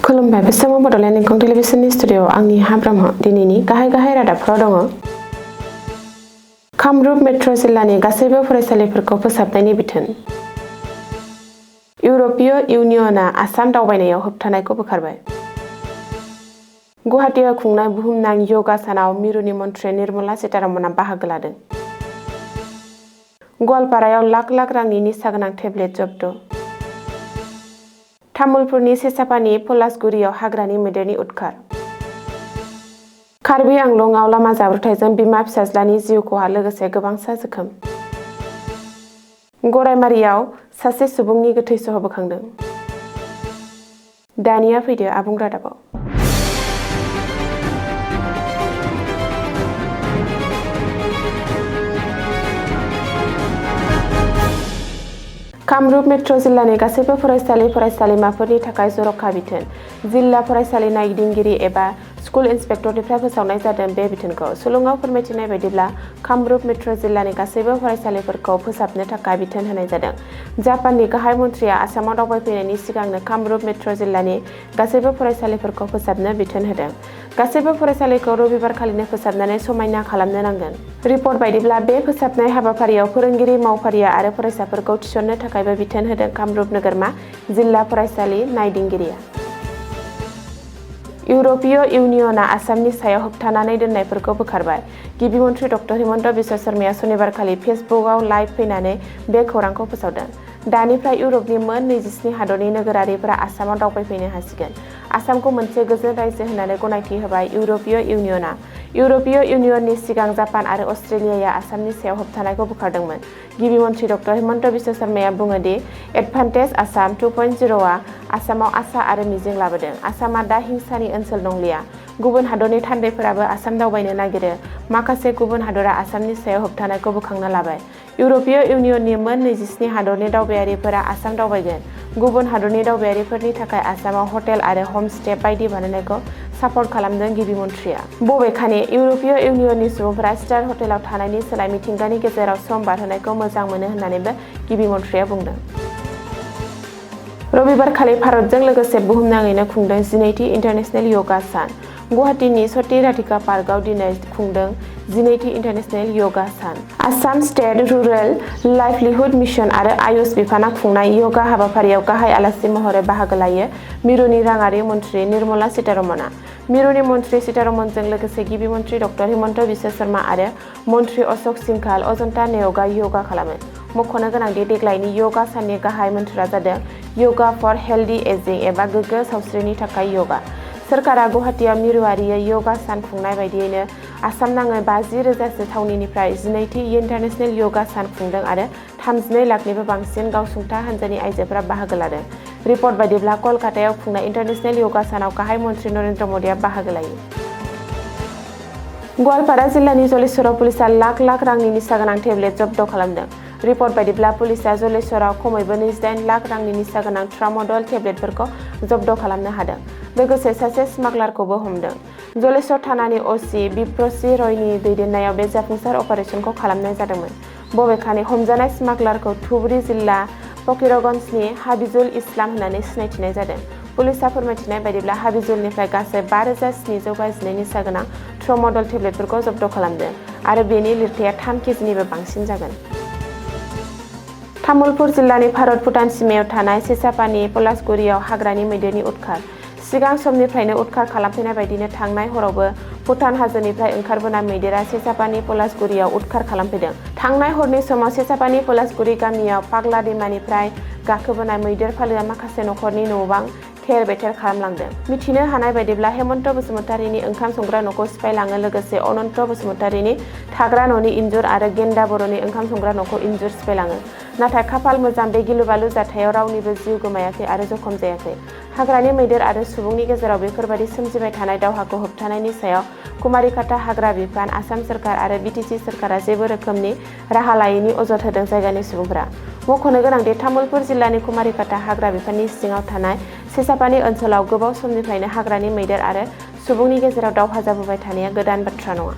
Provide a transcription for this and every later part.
खुलुमबाय बे समाव बड'लेण्ड इंखं टेलिभिजननि स्टुडिअ'आव आंनि हाब्राम दिनैनि गाहाय रादाबफोराव दङ। कामरुप मेट्र' जिल्लानि गासैबो फरायसालिफोरखौ फोसाबनायनि बिथोन। इउर'पीय इउनियनआ आसाम दावबायनायाव होबथानायखौ बोखारबाय। गुवाहाटीआव खुंनाय बुहुमनां योगा सानाव मिरुनि मन्थ्रि निर्मला सीतारमणआ बाहागो लादों। गवालपारायाव लाख रांनि निसा गोनां टेब्लेट जब्द'। तामुलपुरनि सेसापानि पलासगुरियाव हाग्रानि मैदेरनि उदखार। कार्बि आंलंआव लामा जाब्रबथायजों बिमा फिसाज्लानि जिउ खहा लोगोसे गोबांसा जोखोम। गरायमारियाव सासे सुबुंनि गोथै सह बोखांदों। दानिया फैदो आबुं रादाबाव। कामरुप मेट्र' जिल्लानि गासैबो फरायसालिमाफोरनि थाखाय जर'खा बिथोन। जिल्ला फरायसालि नायदिंगिरि एबा स्कुल इन्सपेक्टरनिफ्राय फोसावनाय जादों बे बिथोनखौ। सुलुङाव फोरमायथिनाय बायदिब्ला कामरुप मेट्र' जिल्लानि गासैबो फरायसालिफोरखौ फोसाबनो थाखाय बिथोन होनाय जादों। जापाननि गाहाय मन्थ्रिया आसामाव दावबायफैनायनि सिगांनो कामरुप मेट्र' जिल्लानि गासैबो फरायसालिफोरखौ फोसाबनो बिथोन होदों। गासैबो फरायसालिखौ रबिबारखालिनो फोसाबनानै समायना खालामनो नांगोन। रिपर्ट बायदिब्ला बे फोसाबनाय हाबाफारियाव फोरोंगिरि मावफारिया आरो फरायसाफोरखौ थिसननो थाखायबो बिथोन होदों कामरुप नोगोरमा जिल्ला फरायसालि नायदिंगिरिया। इउर'पीय इउनियनआ आसामनि सायाव होबथानानै दोननायफोरखौ बोखारबाय। गिबि मन्थ्रि डक्टर हिमन्त बिश्व शर्माया सनिबारखालि फेसबुकआव लाइभ फैनानै बे खौरांखौ फोसावदों। दानिफ्राय इउर'पनि मोन 27 हादरनि नोगोरारिफोरा आसामाव दावबायफैनो हासिगोन। आसामखौ मोनसे गोजोन रायजो होननानै गनायथि होबाय इउर'पीय इउनियनआ। इउर'पीय इउनियननि सिगां जापान आरो अस्ट्रेलियाया आसामनि सायाव होबथानायखौ बोखारदोंमोन। गिबि मन्थ्रि डक्टर हिमन्त बिश्व शर्माया बुङो दि एडभान्टेज आसाम 2.0आ आसामाव आसा आरो मिजिं लाबोदों। आसामा दा हिंसानि ओनसोल नंलिया। गुबुन हादरनि थान्दैफोराबो आसाम दावबायनो नागिरो। माखासे गुबुन हादरा आसामनि सायाव होबथानायखौ बोखांना लाबाय। इउर'पीय इउनियननि मोन 27 हादरनि दावबायारिफोरा आसाम दावबायगोन। गुबुन हादरनि दावबायारिफोरनि थाखाय आसामाव हटेल आरो हमस्टे बायदि बानायनायखौ सापर्ट खालामदों गिबि मन्थ्रिया। बबेखानि इउर'पीय इउनियननि सुबुंफोरा स्टार हटेलाव थानायनि सोलाय मिथिंगानि गेजेराव सम बारहोनायखौ मोजां मोनो होननानैबो गिबि मन्थ्रिया बुंदों। रबिबारखालि भारतजों लोगोसे बुहुमनाङैनो खुंदों 12थि इन्टारनेशनेल योगा सान। गुवाहाटीनि सती राधिका पार्कआव दिनै खुंदों 12थि इन्टारनेशनेल योगा सान। Assam state rural livelihood mission आरो आयुष बिफाना खुंनाय योगा हाबाफारियाव गाहाय आलासि महरै बाहागो लायो मिरुनि राङारि मन्थ्रि निर्मला सीतारमणआ। मिरुनि मन्थ्रि सीतारमणजों लोगोसे गिबि मन्थ्रि डक्टर हिमन्त बिश्व शर्मा आरो मन्थ्रि अशोक सिंघाल अजन्ता नेवगा योगा खालामो। मख'नो गोनांदि देग्लायनि योगा साननि गाहाय मोन्थोरा जादों योगा फर हेल्दी एजिं एबा गोग्गो सावस्रिनि थाखाय योगा। सोरखारा गुवाहाटीआव मिरुआरियै योगा सान खुंनाय बायदियैनो आसाम नाङै 50,000सो थावनिनिफ्राय 12थि इन्टारनेशनेल योगा सान खुंदों आरो 32 लाखनिबो बांसिन गावसुंथा हान्जानि आइजोफोरा बाहागो लादों। रिपर्ट बायदिब्ला कलकातायाव खुंनाय इन्टारनेशनेल योगा सानाव गाहाय मन्थ्रि नरेन्द्र मदिआ बाहागो लायो। गवालपारा जिल्लानि जलेश्वराव पुलिसआ लाख रांनि निसा गोनां टेब्लेट जब्द' खालामदों। रिपर्ट बायदिब्ला पुलिसआ जलेश्वराव खमैबो 28 लाख रांनि निसा गोनां ट्रामडल टेब्लेटफोरखौ जब्द' खालामनो हादों। लोगोसे सासे स्मागलारखौबो हमदों। जलेश्वर थानानि अ.सि. बिप्रसि रयनि दैदेननायाव बे जाफुंसार अपारेशनखौ खालामनाय जादोंमोन। बबेखानि हमजानाय स्मागलारखौ धुबरी जिल्ला फकीरगंजनि हाबिजुल इस्लाम होननानै सिनायथिनाय जादों। पुलिसआ फोरमायथिनाय बायदिब्ला हाबिजुलनिफ्राय गासै 5,722 निसा गोनां ट्रामडल टेब्लेटफोरखौ जब्द' खालामदों आरो बेनि लिरथाया 3 केजिनिबो बांसिन जागोन। तामुलपुर जिल्लानि भारत-भुटान सिमायाव थानाय सेसापानि पलासगुरियाव हाग्रानि मैदेरनि उदखार। सिगां समनिफ्रायनो उदखार खालामफैनाय बायदिनो थांनाय हरावबो भुटान हाजोनिफ्राय ओंखारबोनाय मैदेरा सेसापानि पलासगुरियाव उदखार खालामफैदों। थांनाय हरनि समाव सेसापानि पलासगुरि गामियाव फाग्ला दैमानिफ्राय गाखोबोनाय मैदेर फालोआ माखासे नखरनि न'बां थेर-बेथेर खालामलांदों। मिथिनो हानाय बायदिब्ला हेमन्त बसुमतारीनि ओंखाम संग्रा न'खौ सिफायलाङो लोगोसे अनन्त बसुमतारीनि थाग्रा न'नि इन्जुर आरो गेन्दा बर'नि ओंखाम संग्रा न'खौ इन्जुर सिफायलाङो। नाथाय खाफाल मोजां बे गिलु-बालु जाथायाव रावनिबो जिउ गोमायाखै आरो जखम जायाखै। हाग्रानि मैदेर आरो सुबुंनि गेजेराव बेफोरबायदि सोमजिबाय थानाय दावहाखौ होबथानायनि सायाव कुमारिकाटा हाग्रा बिफान, आसाम सोरखार आरो बिटिसि सोरखारा जेबो रोखोमनि राहा लायैनि अजद होदों जायगानि सुबुंफोरा। मख'नो गोनांदि तामुलपुर जिल्लानि कुमारिकाटा हाग्रा बिफाननि सिङाव थानाय सेसापानि ओनसोलाव गोबाव समनिफ्रायनो हाग्रानि मैदेर आरो सुबुंनि गेजेराव दावहा जाबोबाय थानाया गोदान बाथ्रा नङा।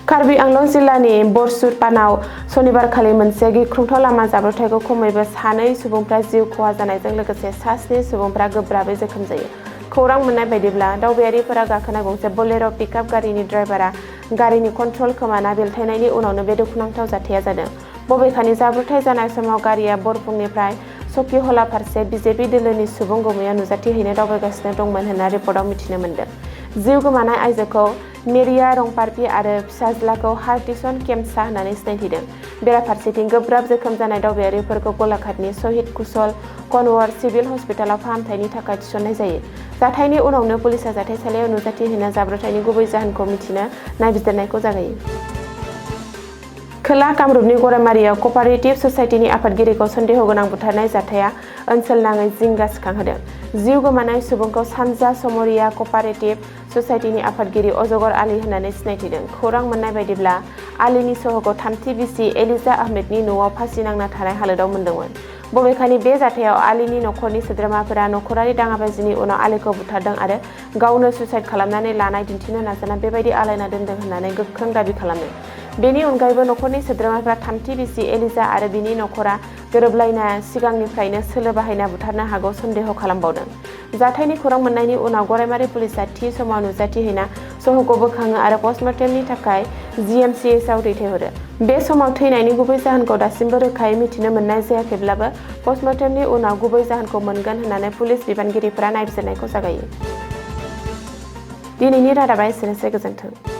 कार्बि आंलं जिल्लानि बरसुपानाव सनिबारखालि मोनसे गिख्रंथाव लामा जाब्रबथायखौ खमैबो 2 सुबुंफ्रा जिउ खहा जानायजों लोगोसे 7 सुबुंफ्रा गोब्राबै जोखोम जायो। खौरां मोननाय बायदिब्ला दावबायारिफोरा गाखोनाय गंसे बोलेर' पिकआप गारिनि ड्राइभारा गारिनि कन्ट्रल खोमाना बेलथायनायनि उनावनो बे दुखुनांथाव जाथाया जादों। बबेखानि जाब्रबथाय जानाय समाव गारिया बरफुंनिफ्राय सखिहला फारसे बिजेपि दोलोनि सुबुं गौमैया नुजाथिहैनो दावबायगासिनो दंमोन होनना रिपर्टआव मिथिनो मोन्दों। जिउ गोमानाय आइजोखौ मेरिया रंपार्पि आरो फिसाज्लाखौ हार्टिसन केम्पसा होननानै सिनायथिदों। बेराफारसेथिं गोब्राब जोखोम जानाय दावबायारिफोरखौ गलाघाटनि शहीद कुशल कनवर सिभिल हस्पिटालाव फाहामथायनि थाखाय थिसननाय जायो। जाथायनि उनावनो पुलिसआ जाथायसालियाव नुजाथिहैना जाब्रबथायनि गुबै जाहोनखौ मिथिनो नायबिजिरनायखौ जागायो। खोला कामरुपनि गरामारियाव कपारेटिभ ससाइटिनि आफादगिरिखौ सन्देह गोनां बुथारनाय जाथाया ओनसोलनाङै जिंगा सिखांहोदों। जिउ गोमानाय सुबुंखौ सानजा समरिया कपारेटिभ ससाइटिनि आफादगिरि अजगर आली होननानै सिनायथिदों। खौरां मोननाय बायदिब्ला आलीनि सह'खौ 3थि बिसि एलिजा आहमेदनि न'आव फासि नांना थानाय हालोदाव मोन्दोंमोन। बबेखानि बे जाथायाव आलीनि नखरनि सोद्रोमाफोरा नखरारि दाङाबाजिनि उनाव आलीखौ बुथारदों आरो गावनो सुसाइड खालामनानै लानाय दिन्थिनो नाजाना बेबायदि आलायना दोनदों होननानै गोख्रों दाबि खालामदों। बेनि अनगायैबो नखरनि सोद्रोमाफोरा 3थि बिसि एलिजा आरो बिनि नखरा गोरोबलायना सिगांनिफ्रायनो सोलो बाहायना बुथारनो हागौ सन्देह खालामबावदों। जाथायनि खौरां मोननायनि उनाव गरामारि पुलिसआ थि समाव नुजाथिहैना सह'खौ बोखाङो आरो पस्टमर्टेमनि थाखाय GMCHआव दैथायहरो। बे समाव थैनायनि गुबै जाहोनखौ दासिमबो रोखायै मिथिनो मोननाय जायाखैब्लाबो पस्टमर्टेमनि उनाव गुबै जाहोनखौ मोनगोन होननानै पुलिस बिबानगिरिफोरा नायबिजिरनायखौ जागायो। दिनैनि रादाबा एसेनोसै, गोजोन्थों।